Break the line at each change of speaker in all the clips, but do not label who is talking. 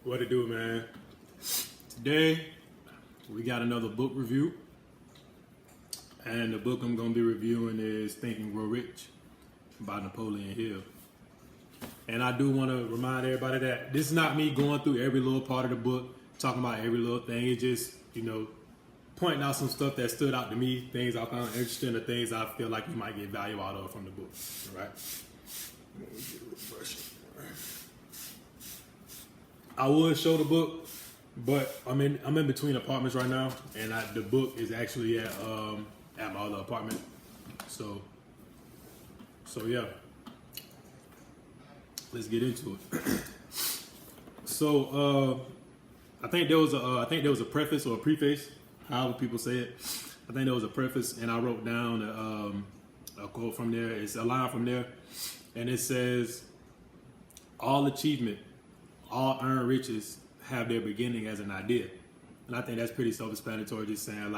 What to do, man? Today, we got another book review. And the book I'm going to be reviewing is Think and Grow Rich by Napoleon Hill. And I do want to remind everybody that this is not me going through every little part of the book, talking about every little thing. It's just, pointing out some stuff that stood out to me, things I found interesting, the things I feel like you might get value out of from the book. All right? Let me get a refresher. I would show the book, but I'm in between apartments right now, and the book is actually at my other apartment. So yeah, let's get into it. So I think there was a preface or a preface, however people say it. I think there was a preface, and I wrote down a quote from there. It's a line from there, and it says, "All achievement, all earned riches have their beginning as an idea." And I think that's pretty self-explanatory, just saying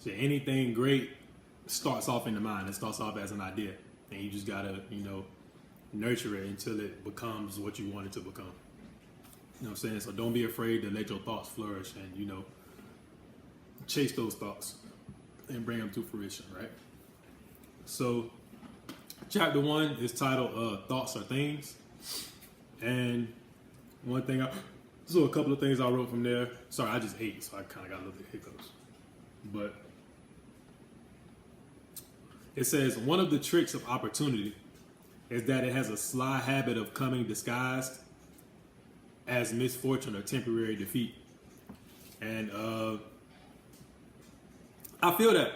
anything great starts off in the mind. It starts off as an idea. And you just gotta, nurture it until it becomes what you want it to become. You know what I'm saying? So don't be afraid to let your thoughts flourish and, chase those thoughts and bring them to fruition, right? So chapter 1 is titled Thoughts Are Things. And so a couple of things I wrote from there. Sorry, I just ate, so I kind of got a little bit of hiccups. But it says, one of the tricks of opportunity is that it has a sly habit of coming disguised as misfortune or temporary defeat. And I feel that.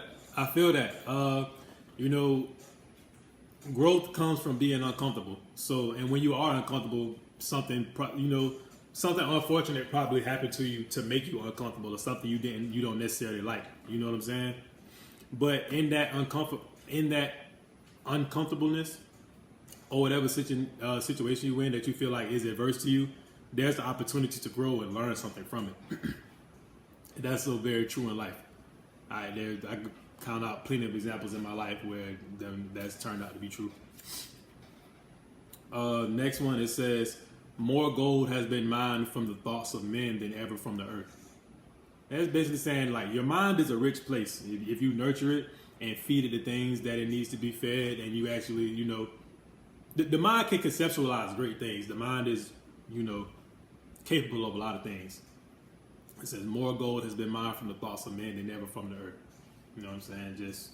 Growth comes from being uncomfortable. So, and when you are uncomfortable, something unfortunate probably happened to you to make you uncomfortable, or something you don't necessarily like. You know what I'm saying? But in that uncomfortableness, or whatever situation you're in that you feel like is adverse to you, there's the opportunity to grow and learn something from it. That's so very true in life. I could count out plenty of examples in my life where that's turned out to be true. Next one, it says, more gold has been mined from the thoughts of men than ever from the earth. That's basically saying, your mind is a rich place. If you nurture it and feed it the things that it needs to be fed, and you actually, the mind can conceptualize great things. The mind is, capable of a lot of things. It says, more gold has been mined from the thoughts of men than ever from the earth. You know what I'm saying? Just,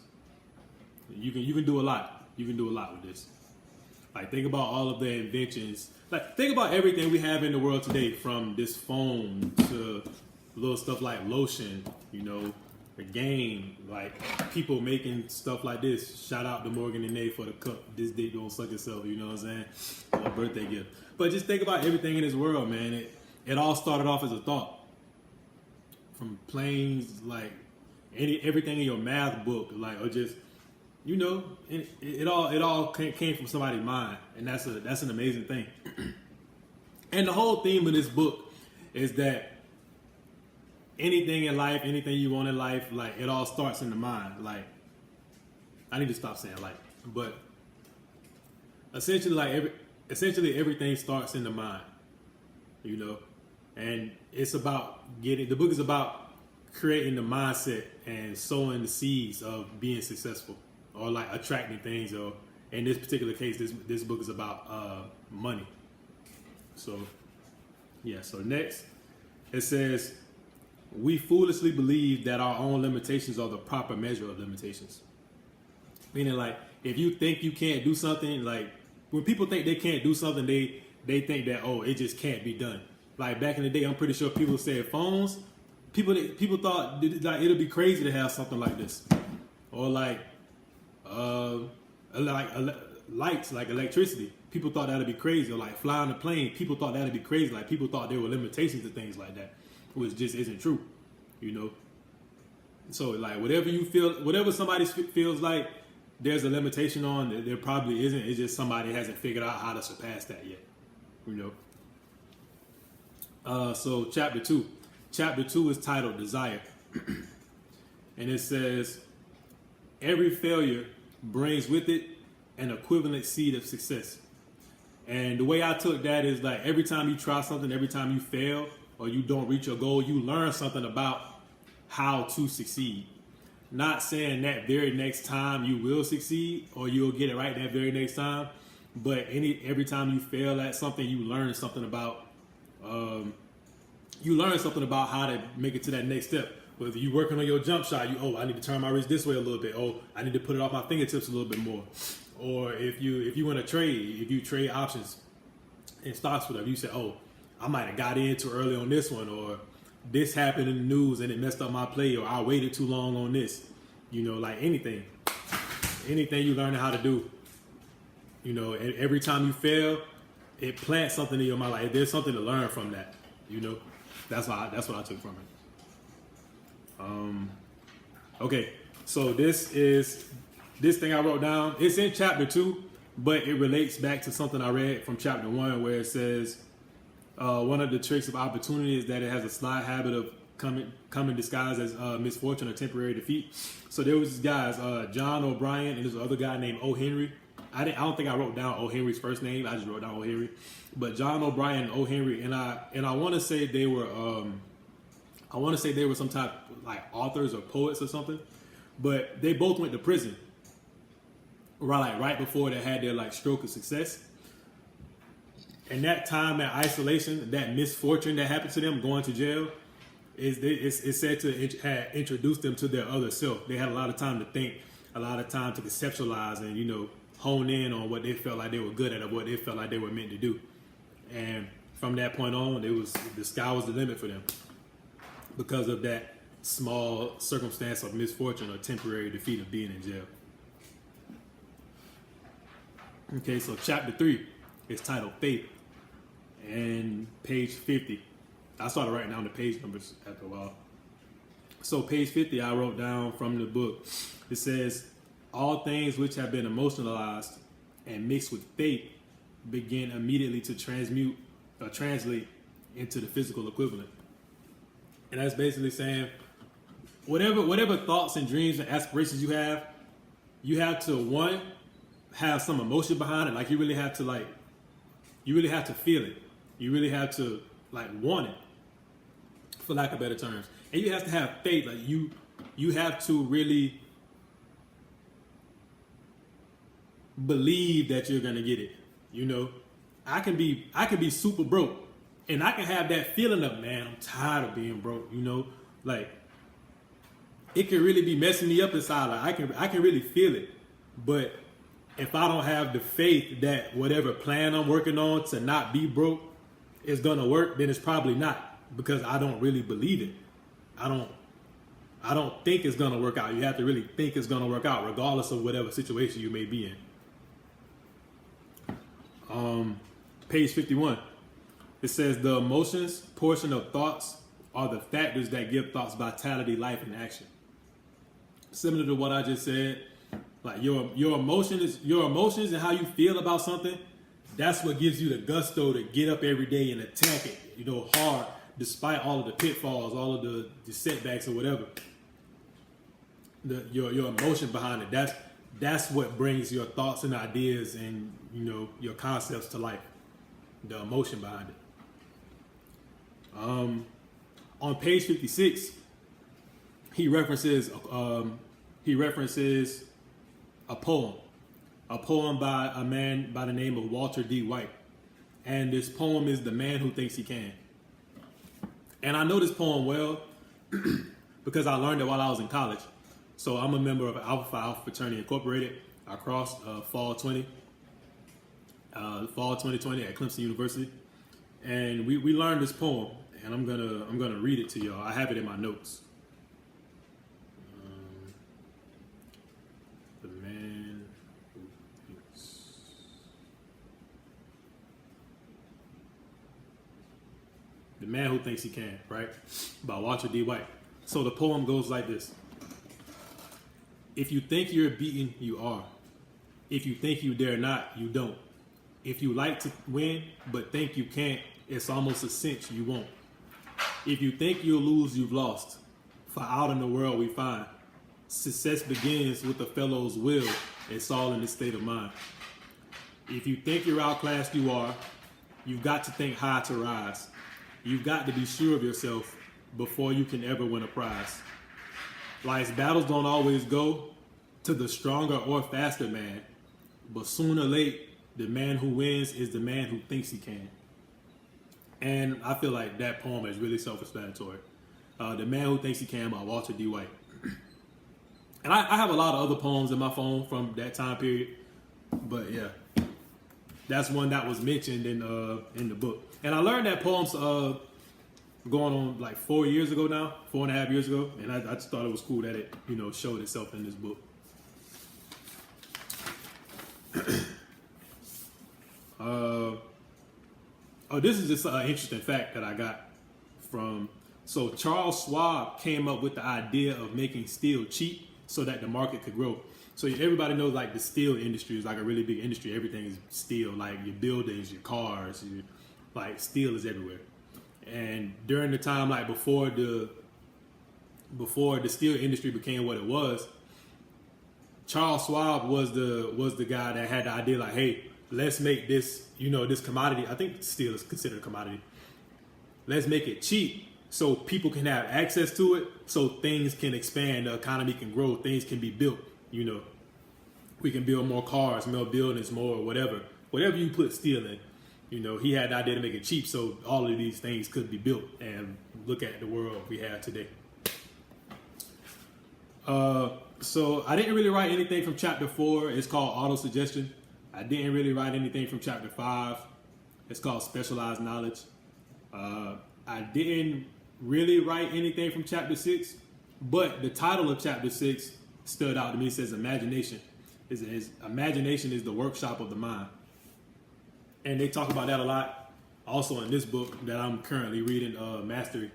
you can do a lot. You can do a lot with this. Think about all of the inventions. Think about everything we have in the world today, from this phone to little stuff like lotion, the game, people making stuff like this. Shout out to Morgan and Nate for the cup. This dick don't suck itself, you know what I'm saying? A birthday gift. But just think about everything in this world, man. It all started off as a thought. From planes, everything in your math book, or just, it all came from somebody's mind, and that's an amazing thing. And the whole theme of this book is that anything in life, anything you want in life, it all starts in the mind. I need to stop saying but essentially everything starts in the mind, and it's about the book is about creating the mindset and sowing the seeds of being successful, or attracting things, or in this particular case, this book is about money. So next it says, we foolishly believe that our own limitations are the proper measure of limitations. Meaning, if you think you can't do something, when people think they can't do something, they think that, it just can't be done. Back in the day, I'm pretty sure people said phones. People thought it'll be crazy to have something like this, or lights, electricity. People thought that'd be crazy, or flying a plane. People thought that'd be crazy. People thought there were limitations to things like that, which just isn't true, So whatever you feel, whatever somebody feels like there's a limitation on, there probably isn't. It's just somebody hasn't figured out how to surpass that yet, So chapter 2. Chapter 2 is titled Desire. And it says, every failure brings with it an equivalent seed of success. And the way I took that is like every time you try something, every time you fail or you don't reach your goal, you learn something about how to succeed. Not saying that very next time you will succeed or you'll get it right that very next time, but every time you fail at something, you learn something about how to make it to that next step. Whether you're working on your jump shot, I need to turn my wrist this way a little bit. Oh, I need to put it off my fingertips a little bit more. Or if you want to trade, if you trade options in stocks, whatever, you say, oh, I might have got in too early on this one, or this happened in the news and it messed up my play, or I waited too long on this. Like anything you learn how to do. Every time you fail, it plants something in your mind. Like there's something to learn from that. That's what I took from it. Okay, so this thing I wrote down. It's in chapter 2, but it relates back to something I read from chapter 1, where it says one of the tricks of opportunity is that it has a sly habit of coming disguised as misfortune or temporary defeat. So there was this guys, John O'Brien, and there's another guy named O. Henry. I don't think I wrote down O. Henry's first name. I just wrote down O. Henry. But John O'Brien and O. Henry, and I want to say they were some type like authors or poets or something. But they both went to prison right before they had their like stroke of success. And that time, that isolation, that misfortune that happened to them going to jail, it's said to have introduced them to their other self. They had a lot of time to think, a lot of time to conceptualize and, hone in on what they felt like they were good at or what they felt like they were meant to do. And from that point on, the sky was the limit for them because of that small circumstance of misfortune or temporary defeat of being in jail. Okay, so chapter 3 is titled Faith, and page 50. I started writing down the page numbers after a while. So page 50, I wrote down from the book. It says, all things which have been emotionalized and mixed with faith begin immediately to translate into the physical equivalent. And that's basically saying, whatever thoughts and dreams and aspirations you have to, one, have some emotion behind it. Like you really have to feel it. You really have to like want it, for lack of better terms. And you have to have faith. Like you have to really believe that you're gonna get it. I can be super broke, and I can have that feeling of, man, I'm tired of being broke. Like it can really be messing me up inside. Like I can really feel it, but if I don't have the faith that whatever plan I'm working on to not be broke is gonna work, then it's probably not, because I don't really believe it. I don't think it's gonna work out. You have to really think it's gonna work out, regardless of whatever situation you may be in. Page 51. It says the emotions portion of thoughts are the factors that give thoughts vitality, life, and action. Similar to what I just said, like your emotions and how you feel about something, that's what gives you the gusto to get up every day and attack it, hard, despite all of the pitfalls, all of the setbacks or whatever. Your emotion behind it, that's what brings your thoughts and ideas and your concepts to life. The emotion behind it. On page 56, he references a poem by a man by the name of Walter D. White, and this poem is "The Man Who Thinks He Can." And I know this poem well because I learned it while I was in college. So I'm a member of Alpha Phi Alpha Fraternity Incorporated. I crossed fall 2020 at Clemson University, and we learned this poem, and I'm gonna read it to y'all. I have it in my notes. The man who thinks. The Man Who Thinks He Can, right? By Walter D. White. So the poem goes like this. If you think you're beaten, you are. If you think you dare not, you don't. If you like to win, but think you can't, it's almost a cinch you won't. If you think you'll lose, you've lost. For out in the world we find success begins with the fellow's will. It's all in the state of mind. If you think you're outclassed, you are. You've got to think high to rise. You've got to be sure of yourself before you can ever win a prize. Life's battles don't always go to the stronger or faster man, but sooner or late, the man who wins is the man who thinks he can. And I feel like that poem is really self-explanatory. The Man Who Thinks He Can by Walter D. White. And I have a lot of other poems in my phone from that time period, but yeah, that's one that was mentioned in the book. And I learned that poem's going on like 4 years ago now, 4.5 years ago, and I just thought it was cool that it showed itself in this book. This is just an interesting fact that I got from. So Charles Schwab came up with the idea of making steel cheap so that the market could grow. So everybody knows like the steel industry is like a really big industry. Everything is steel, like your buildings, your cars, like steel is everywhere. And during the time like before the steel industry became what it was, Charles Schwab was the guy that had the idea like, hey, let's make this, this commodity. I think steel is considered a commodity. Let's make it cheap so people can have access to it, so things can expand, the economy can grow, things can be built. We can build more cars, more buildings, more whatever you put steel in. He had the idea to make it cheap so all of these things could be built, and look at the world we have today. So I didn't really write anything from chapter 4. It's called auto-suggestion. I didn't really write anything from chapter 5. It's called specialized knowledge. I didn't really write anything from chapter 6, but the title of chapter 6 stood out to me. It says imagination. Imagination is the workshop of the mind. And they talk about that a lot also in this book that I'm currently reading, Mastery.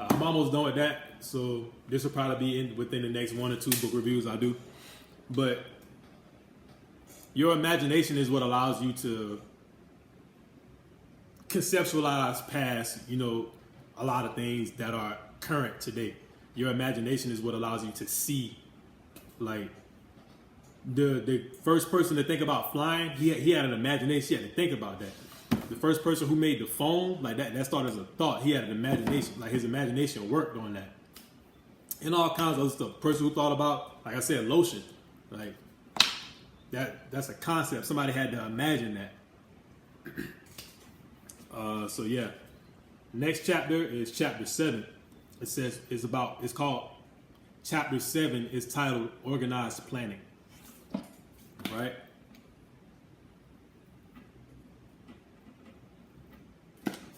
I'm almost done with that, so this will probably be within the next 1 or 2 book reviews I do. But your imagination is what allows you to conceptualize past, a lot of things that are current today. Your imagination is what allows you to see, like, the first person to think about flying, he had an imagination. He had to think about that. The first person who made the phone, like that started as a thought. He had an imagination. Like his imagination worked on that. And all kinds of other stuff. Person who thought about, like I said, lotion. Like that's a concept. Somebody had to imagine that. So yeah. Next chapter is chapter 7. It's called chapter 7 is titled Organized Planning. Right?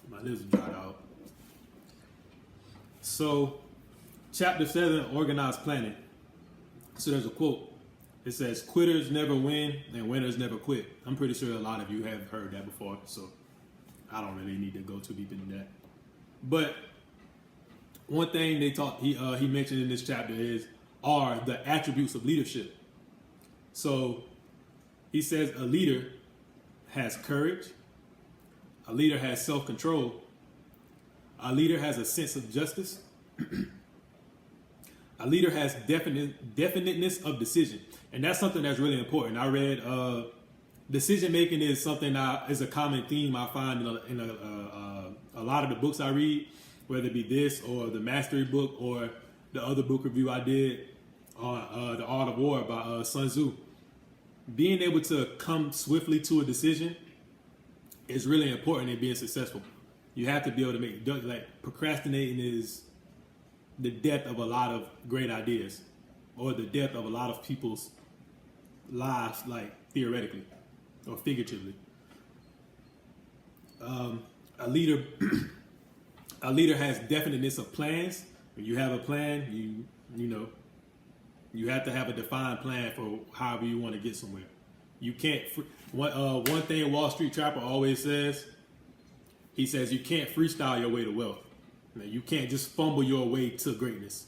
My lips are dried out. So, chapter 7, Organized Planning. So there's a quote. It says, "Quitters never win and winners never quit." I'm pretty sure a lot of you have heard that before, so I don't really need to go too deep into that. But one thing he mentioned in this chapter are the attributes of leadership. So he says a leader has courage, a leader has self-control, a leader has a sense of justice, a leader has definiteness of decision. And that's something that's really important. I read decision making is something that is a common theme I find in a lot of the books I read, whether it be this or the Mastery book or the other book review I did on The Art of War by Sun Tzu. Being able to come swiftly to a decision is really important in being successful. You have to be able to make, like, procrastinating is the death of a lot of great ideas, or the death of a lot of people's lives, like theoretically or figuratively. A leader has definiteness of plans. When you have a plan, you have to have a defined plan for however you want to get somewhere. You can't. One thing Wall Street Trapper always says. He says you can't freestyle your way to wealth. Now, you can't just fumble your way to greatness.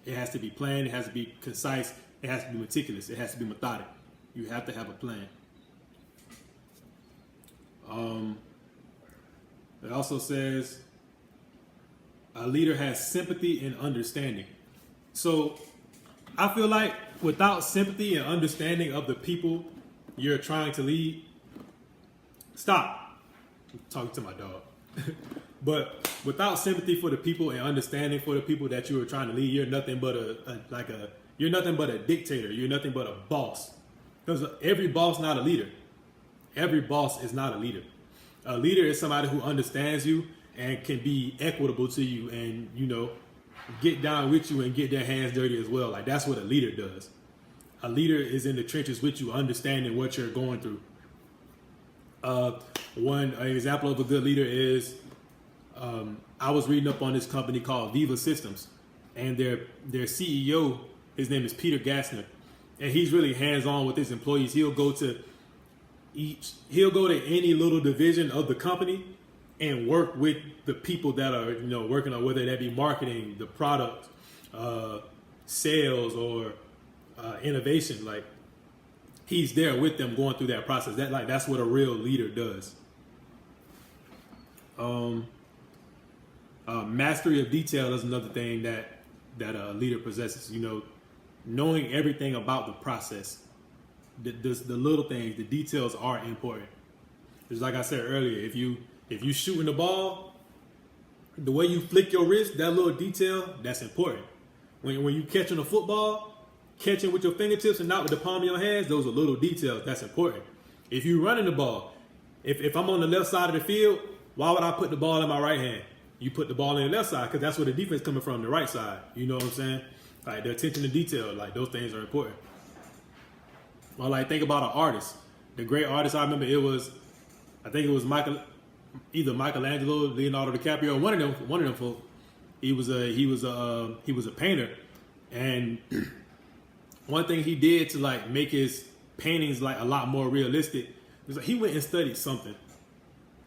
It has to be planned. It has to be concise. It has to be meticulous. It has to be methodic. You have to have a plan. It also says a leader has sympathy and understanding. So I feel like without sympathy and understanding of the people you're trying to lead, stop. I'm talking to my dog. But without sympathy for the people and understanding for the people that you are trying to lead, you're nothing but you're nothing but a dictator. You're nothing but a boss. Because every boss not a leader. Every boss is not a leader. A leader is somebody who understands you and can be equitable to you and, get down with you and get their hands dirty as well. Like, that's what a leader does. A leader is in the trenches with you, understanding what you're going through. One example of a good leader is, I was reading up on this company called Viva Systems, and their CEO, his name is Peter Gassner, and he's really hands-on with his employees. He'll go to any little division of the company and work with the people that are, working on, whether that be marketing, the product, sales, or innovation. Like, he's there with them going through that process. That's what a real leader does. Mastery of detail is another thing that a leader possesses. Knowing everything about the process, the little things, the details are important. Just like I said earlier, if you shooting the ball, the way you flick your wrist, that little detail, that's important. When you catching a football, catching with your fingertips and not with the palm of your hands, those are little details. That's important. If you running the ball, if I'm on the left side of the field, why would I put the ball in my right hand? You put the ball in the left side because that's where the defense coming from, the right side. You know what I'm saying? Like, the attention to detail, like, those things are important. Or like, think about an artist. The great artist, I remember I think it was either Michelangelo, Leonardo DiCaprio, one of them folk. He was a painter, and one thing he did to like make his paintings like a lot more realistic was like he went and studied something.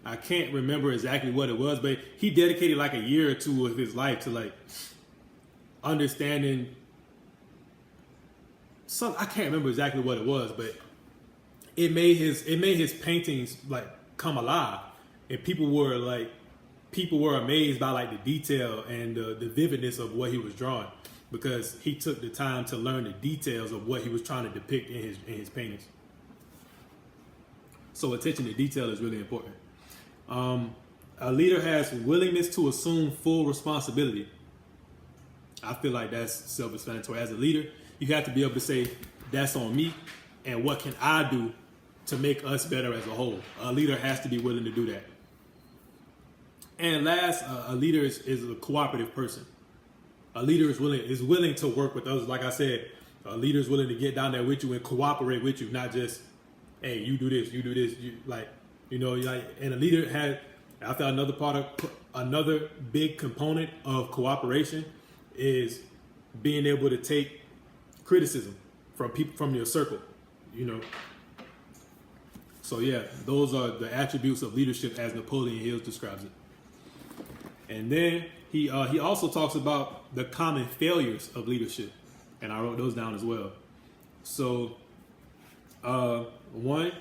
I can't remember exactly what it was, but he dedicated like a year or two of his life to like understanding I can't remember exactly what it was, but it made his paintings like come alive, and people were amazed by like the detail and the vividness of what he was drawing, because he took the time to learn the details of what he was trying to depict in his paintings. So attention to detail is really important. A leader has willingness to assume full responsibility. I feel like that's self-explanatory. As a leader, you have to be able to say, that's on me, and what can I do to make us better as a whole? A leader has to be willing to do that. And last, a leader is a cooperative person. A leader is willing to work with others. Like I said, a leader is willing to get down there with you and cooperate with you, not just, hey, you do this. And a leader has, I thought another big component of cooperation is being able to take criticism from people from your circle, So yeah, those are the attributes of leadership as Napoleon Hill describes it. And then he also talks about the common failures of leadership, and I wrote those down as well. So, one,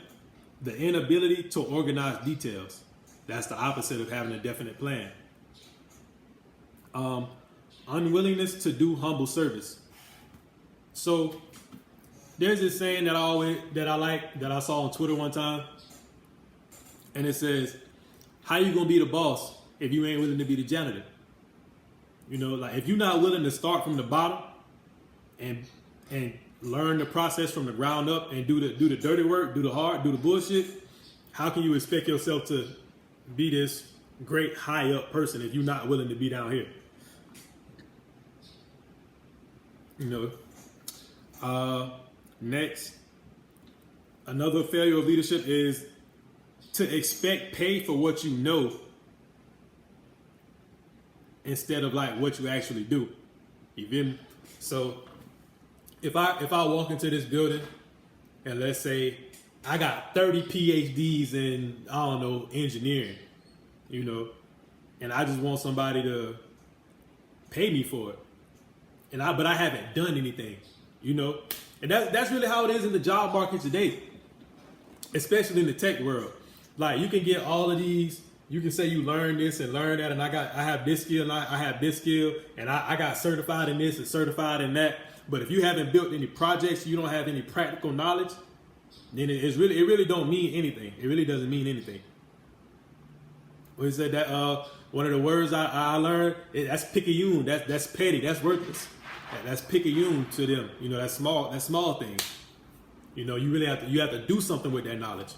the inability to organize details. That's the opposite of having a definite plan. Unwillingness to do humble service. So there's this saying that I saw on Twitter one time, and it says, "How you gonna be the boss if you ain't willing to be the janitor?" Like, if you're not willing to start from the bottom and learn the process from the ground up and do the dirty work, do the bullshit, how can you expect yourself to be this great high up person if you're not willing to be down here? Next, another failure of leadership is to expect pay for what you know instead of like what you actually do. You feel me? So if I walk into this building and let's say I got 30 PhDs in, I don't know, engineering, and I just want somebody to pay me for it, but I haven't done anything, and that's really how it is in the job market today, especially in the tech world. Like, you can get all of these. You can say you learn this and learn that, and I have this skill, and I have this skill, and I got certified in this and certified in that. But if you haven't built any projects, you don't have any practical knowledge, then it really don't mean anything. It really doesn't mean anything. What he said that one of the words I learned, that's picayune. That's petty. That's worthless. That's picayune to them. You know, that's small things. You know, you have to do something with that knowledge.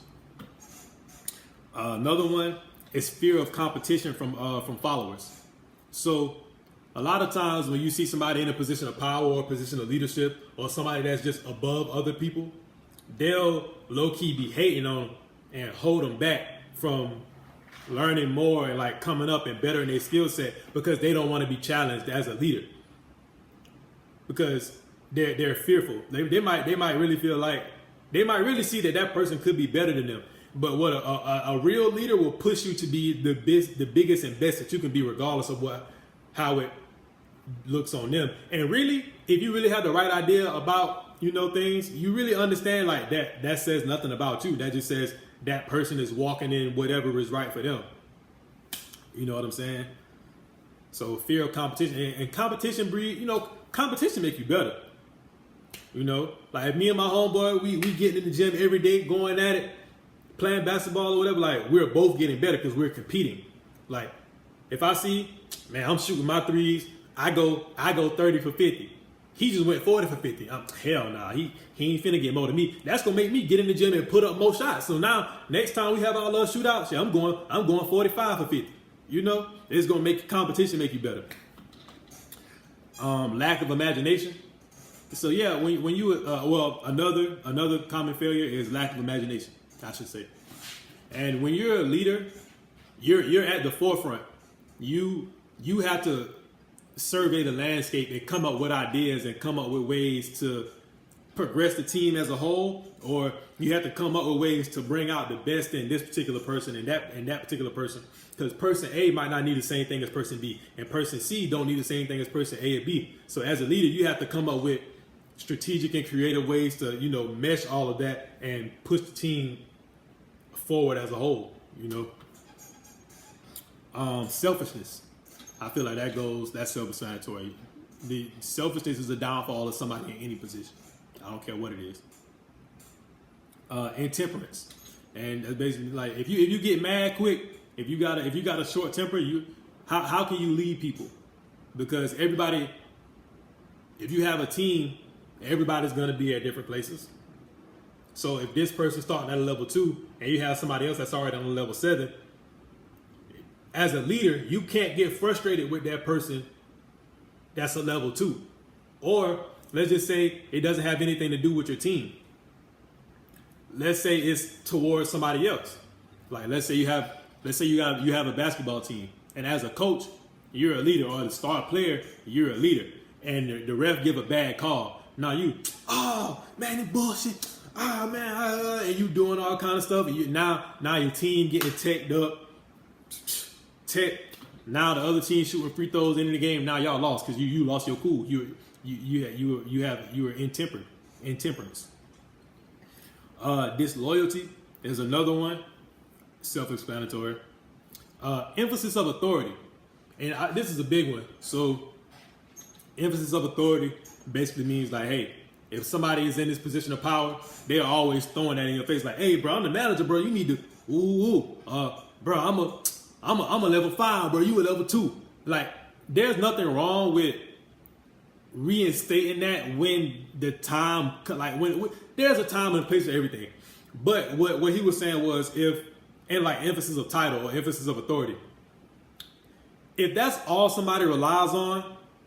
Another one is fear of competition from followers. So a lot of times when you see somebody in a position of power or a position of leadership or somebody that's just above other people, they'll low-key be hating on them and hold them back from learning more and like coming up and bettering their skill set because they don't want to be challenged as a leader. Because they're fearful. They might really feel like they might really see that person could be better than them. But what a real leader will push you to be the biggest and best that you can be, regardless of how it looks on them. And really, if you really have the right idea about, you know, things, you really understand like that says nothing about you. That just says that person is walking in whatever is right for them. You know what I'm saying? So fear of competition and competition breed, you know, competition make you better. You know, like if me and my homeboy, we getting in the gym every day, going at it, playing basketball or whatever, like we're both getting better because we're competing. Like if I see, man, I'm shooting my threes, I go 30 for 50. He just went 40 for 50. Hell nah, he ain't finna get more than me. That's gonna make me get in the gym and put up more shots. So now next time we have our little shootouts, I'm going 45 for 50. You know, it's gonna make competition make you better. Lack of imagination. So yeah, when you another common failure is lack of imagination, I should say. And when you're a leader, you're at the forefront. You have to survey the landscape and come up with ideas and come up with ways to progress the team as a whole, or you have to come up with ways to bring out the best in this particular person and that particular person. Because person A might not need the same thing as person B, and person C don't need the same thing as person A and B. So as a leader, you have to come up with strategic and creative ways to, you know, mesh all of that and push the team forward as a whole. You know, selfishness. I feel like that's self-explanatory. The selfishness is a downfall of somebody in any position. I don't care what it is. Intemperance, and that's basically like if you get mad quick, if you got a short temper, how can you lead people? Because everybody, if you have a team, everybody's gonna be at different places. So if this person's starting at a level 2 and you have somebody else that's already on a level 7, as a leader, you can't get frustrated with that person that's a level 2. Or let's just say it doesn't have anything to do with your team. Let's say it's towards somebody else. Like let's say you have a basketball team, and as a coach, you're a leader, or the star player, you're a leader, and the ref give a bad call. Now oh man, it's bullshit. Oh man, and you doing all kind of stuff. And now your team getting teched up. Now the other team shooting free throws into the game. Now y'all lost because you lost your cool. You were intemperance. Disloyalty is another one. Self-explanatory. Emphasis of authority, and this is a big one. So emphasis of authority basically means like, hey, if somebody is in this position of power, they're always throwing that in your face. Like, hey, bro, I'm the manager, bro. You need to, bro, I'm a level 5, bro. You a level 2. Like, there's nothing wrong with reinstating that when the time, like when there's a time and a place for everything. But what he was saying was and like emphasis of title or emphasis of authority, if that's all somebody relies on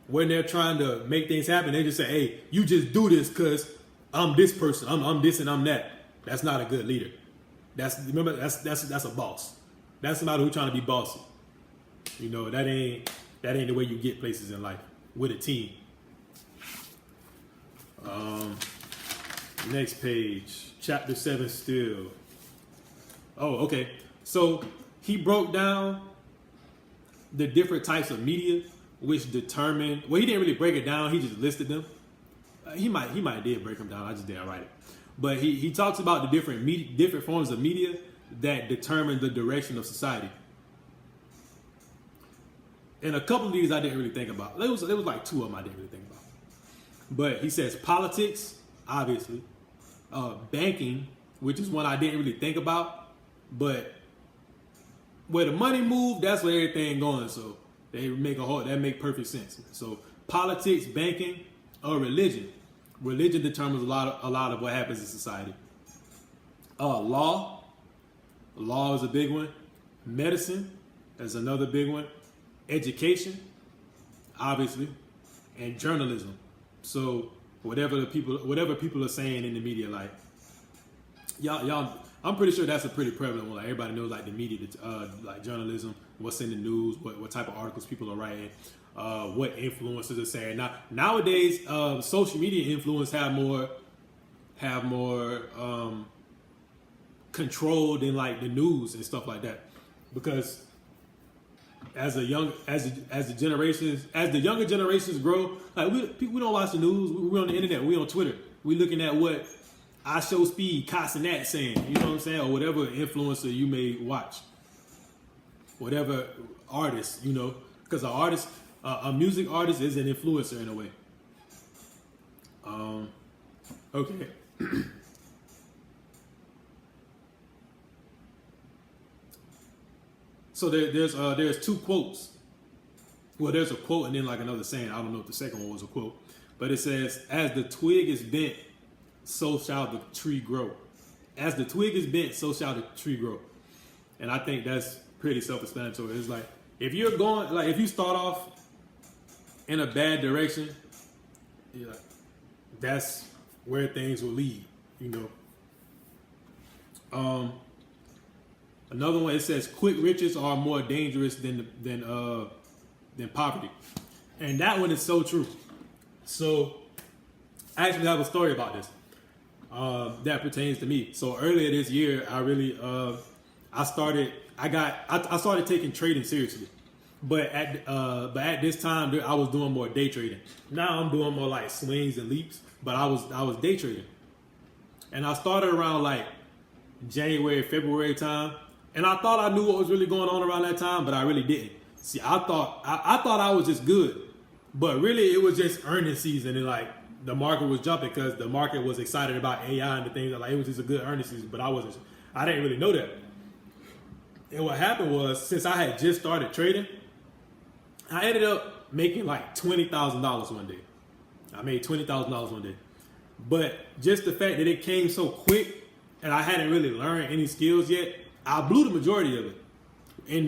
when they're trying to make things happen, they just say, hey, you just do this because I'm this person, I'm this and I'm that. That's not a good leader. That's a boss. That's somebody who's trying to be bossy. You know, that ain't the way you get places in life with a team. Next page, chapter 7 still. Oh, okay. So he broke down the different types of media which determine, well, he didn't really break it down, he just listed them. He might did break them down, I just didn't write it. But he talks about the different forms of media that determine the direction of society. And a couple of these I didn't really think about. There was like 2 of them I didn't really think about. But he says politics, obviously, banking, which is one I didn't really think about. But where the money moved, that's where everything going. So that make perfect sense. So politics, banking, or religion. Religion determines a lot of what happens in society. Law is a big one. Medicine is another big one. Education, obviously, and journalism. So whatever people are saying in the media, like y'all, I'm pretty sure that's a pretty prevalent one. Like everybody knows, like the media, like journalism, what's in the news, what type of articles people are writing, what influencers are saying. Nowadays, social media influence have more control than like the news and stuff like that, because as the younger generations grow, like we don't watch the news. We're on the internet. We on Twitter. We looking at what I Show Speed, Casanat saying. You know what I'm saying? Or whatever influencer you may watch, whatever artist, you know, because a music artist is an influencer in a way. Okay. So there's two quotes. Well, there's a quote and then like another saying. I don't know if the second one was a quote, but it says, "As the twig is bent, so shall the tree grow." As the twig is bent, so shall the tree grow. And I think that's pretty self-explanatory. It's like if you start off in a bad direction, yeah, that's where things will lead. You know. Another one, it says, "Quick riches are more dangerous than poverty," and that one is so true. So I actually have a story about this that pertains to me. So earlier this year, I started taking trading seriously, but at this time I was doing more day trading. Now I'm doing more like swings and leaps, but I was day trading, and I started around like January, February time. And I thought I knew what was really going on around that time, but I really didn't. See, I thought I was just good, but really it was just earnings season, and like the market was jumping because the market was excited about AI and the things. Like it was just a good earnings season, but I didn't really know that. And what happened was, since I had just started trading, I ended up making like $20,000 one day. I made $20,000 one day, but just the fact that it came so quick and I hadn't really learned any skills yet, I blew the majority of it in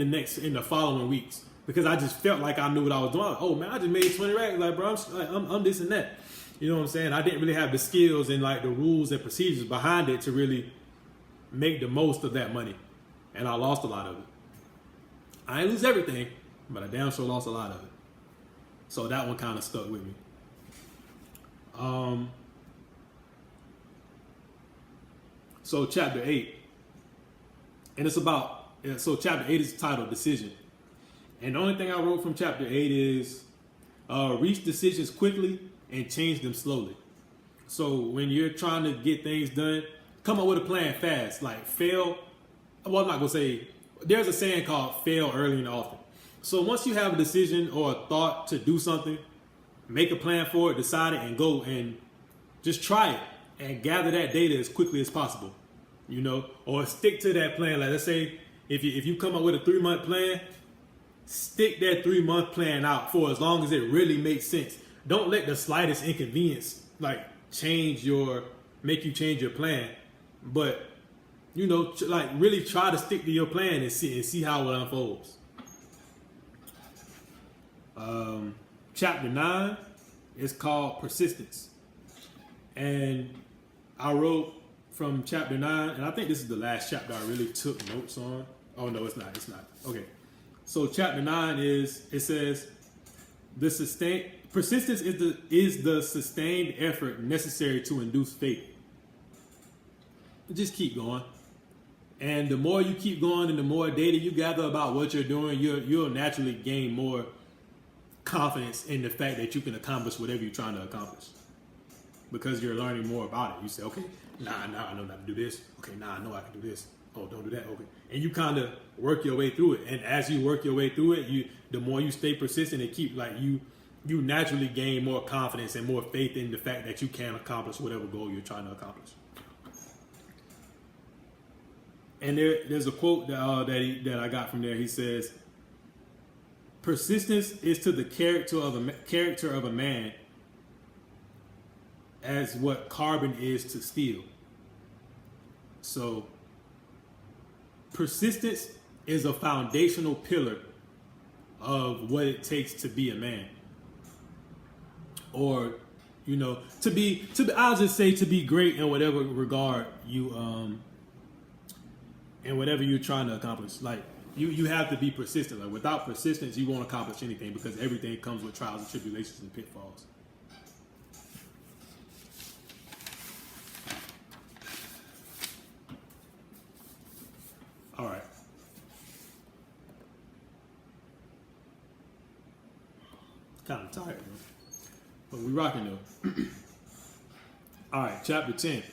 the following weeks, because I just felt like I knew what I was doing. Like, oh man, I just made 20 racks. Like, bro, I'm this and that. You know what I'm saying? I didn't really have the skills and like the rules and procedures behind it to really make the most of that money, and I lost a lot of it. I didn't lose everything, but I damn sure lost a lot of it. So that one kind of stuck with me. So chapter 8. And it's about, so chapter 8 is titled Decision. And the only thing I wrote from chapter 8 is reach decisions quickly and change them slowly. So when you're trying to get things done, come up with a plan fast. Like fail. Well, I'm not going to say, there's a saying called fail early and often. So once you have a decision or a thought to do something, make a plan for it, decide it, and go and just try it and gather that data as quickly as possible. You know, or stick to that plan. Like let's say if you come up with a 3-month plan, stick that 3-month plan out for as long as it really makes sense. Don't let the slightest inconvenience like make you change your plan. But you know, like really try to stick to your plan and see how it unfolds. Chapter 9 is called Persistence, and I wrote from chapter 9, and I think this is the last chapter I really took notes on. Oh no, it's not. Okay. So chapter 9 says persistence is the sustained effort necessary to induce faith. Just keep going. And the more you keep going and the more data you gather about what you're doing, you'll naturally gain more confidence in the fact that you can accomplish whatever you're trying to accomplish, because you're learning more about it. You say, okay, nah, I know how to do this. Okay, nah, I know I can do this. Oh, don't do that. Okay. And you kind of work your way through it. And as you work your way through it, the more you stay persistent and keep, like, you naturally gain more confidence and more faith in the fact that you can accomplish whatever goal you're trying to accomplish. And there's a quote that I got from there. He says, "Persistence is to the character of a man as what carbon is to steel." So, persistence is a foundational pillar of what it takes to be a man, or I'll just say to be great in whatever regard and whatever you're trying to accomplish. Like you have to be persistent. Like without persistence, you won't accomplish anything, because everything comes with trials and tribulations and pitfalls. All right. Kind of tired, man. But we rocking though. All right, chapter 10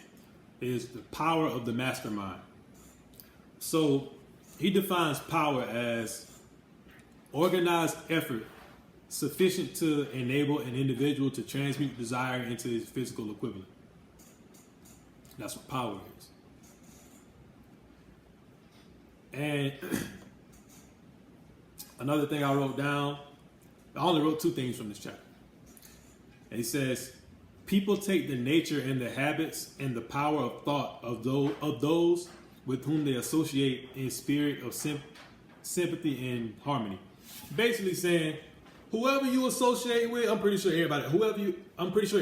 is the power of the mastermind. So he defines power as organized effort sufficient to enable an individual to transmute desire into his physical equivalent. That's what power is. And another thing I wrote down, I only wrote 2 things from this chapter. And he says, people take the nature and the habits and the power of thought of those with whom they associate in spirit of sympathy and harmony. Basically saying, whoever you associate with, I'm pretty sure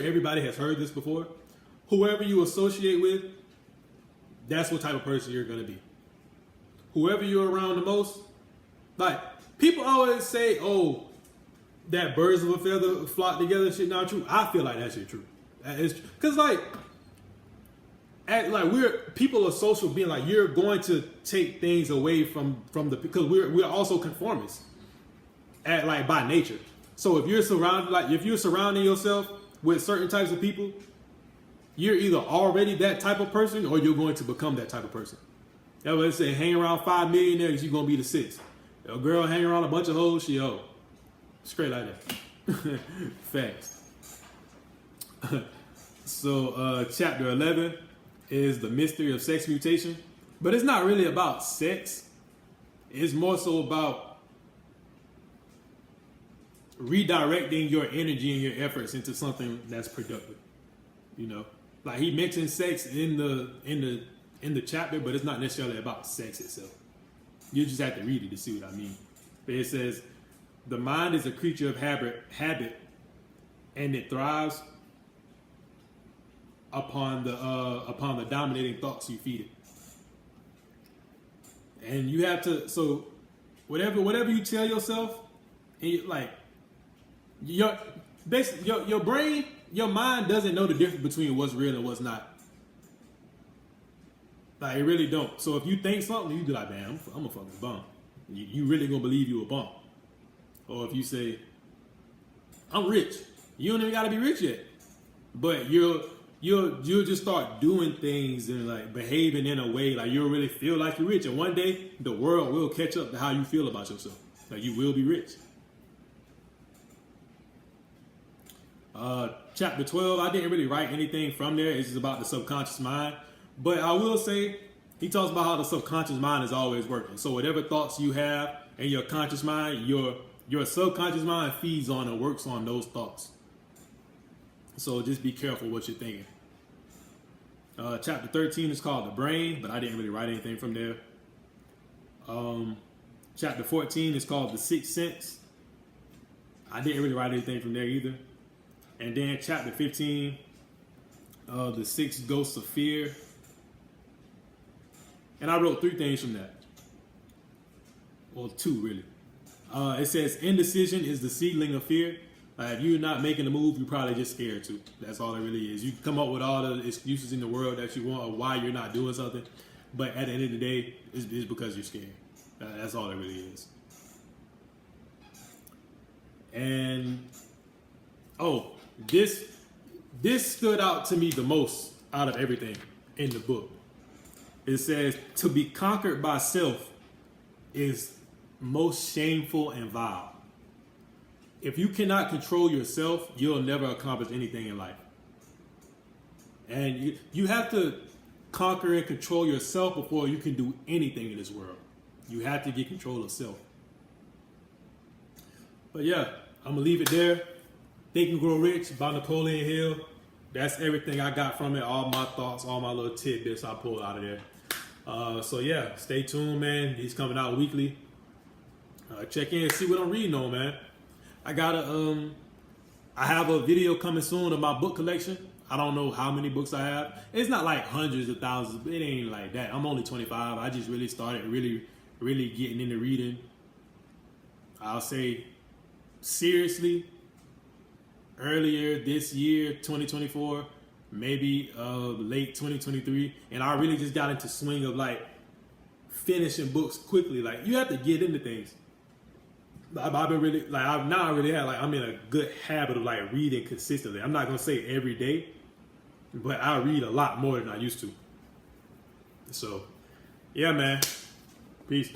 everybody has heard this before. Whoever you associate with, that's what type of person you're going to be. Whoever you're around the most, like, people always say, oh, that birds of a feather flock together shit not true. I feel like that shit true. Because people are social being, like, you're going to take things away from because we're also conformists by nature. So if you're surrounding yourself with certain types of people, you're either already that type of person or you're going to become that type of person. That's what they say, hang around 5 millionaires, you're going to be the 6th. A girl hang around a bunch of hoes, she a hoe. Straight like that. Facts. So chapter 11 is the mystery of sex mutation. But it's not really about sex. It's more so about redirecting your energy and your efforts into something that's productive. Like he mentioned sex in the chapter, but it's not necessarily about sex itself. You just have to read it to see what I mean. But it says, the mind is a creature of habit, and it thrives upon the dominating thoughts you feed it. And you have to, so whatever you tell yourself, and your brain, your mind doesn't know the difference between what's real and what's not. Like, it really don't. So if you think something, you be like, man, I'm a fucking bum. You really gonna believe you a bum. Or if you say, I'm rich, you don't even gotta be rich yet. But you'll just start doing things and like behaving in a way like you'll really feel like you're rich. And one day the world will catch up to how you feel about yourself. Like you will be rich. Chapter 12, I didn't really write anything from there. It's just about the subconscious mind. But I will say, he talks about how the subconscious mind is always working. So whatever thoughts you have in your conscious mind, your subconscious mind feeds on and works on those thoughts. So just be careful what you're thinking. Chapter 13 is called the brain, but I didn't really write anything from there. Chapter 14 is called the sixth sense. I didn't really write anything from there either. And then chapter 15, the 6 ghosts of fear. And I wrote 3 things from that. Well, 2 really. It says indecision is the seedling of fear. If you're not making a move, you're probably just scared too. That's all it really is. You can come up with all the excuses in the world that you want of why you're not doing something. But at the end of the day, it's because you're scared. That's all it really is. And, this stood out to me the most out of everything in the book. It says, to be conquered by self is most shameful and vile. If you cannot control yourself, you'll never accomplish anything in life. And you have to conquer and control yourself before you can do anything in this world. You have to get control of self. But yeah, I'm going to leave it there. Think and Grow Rich by Napoleon Hill. That's everything I got from it. All my thoughts, all my little tidbits I pulled out of there. So yeah, stay tuned, man. He's coming out weekly. Check in and see what I'm reading on, man. I have a video coming soon of my book collection. I don't know how many books I have. It's not like hundreds of thousands. It ain't like that. I'm only 25. I just really started really getting into reading. I'll say seriously earlier this year, 2024, maybe late 2023, and I really just got into swing of like finishing books quickly. Like you have to get into things. I've been really like I'm in a good habit of like reading consistently. I'm not gonna say every day, but I read a lot more than I used to. So yeah, man. Peace.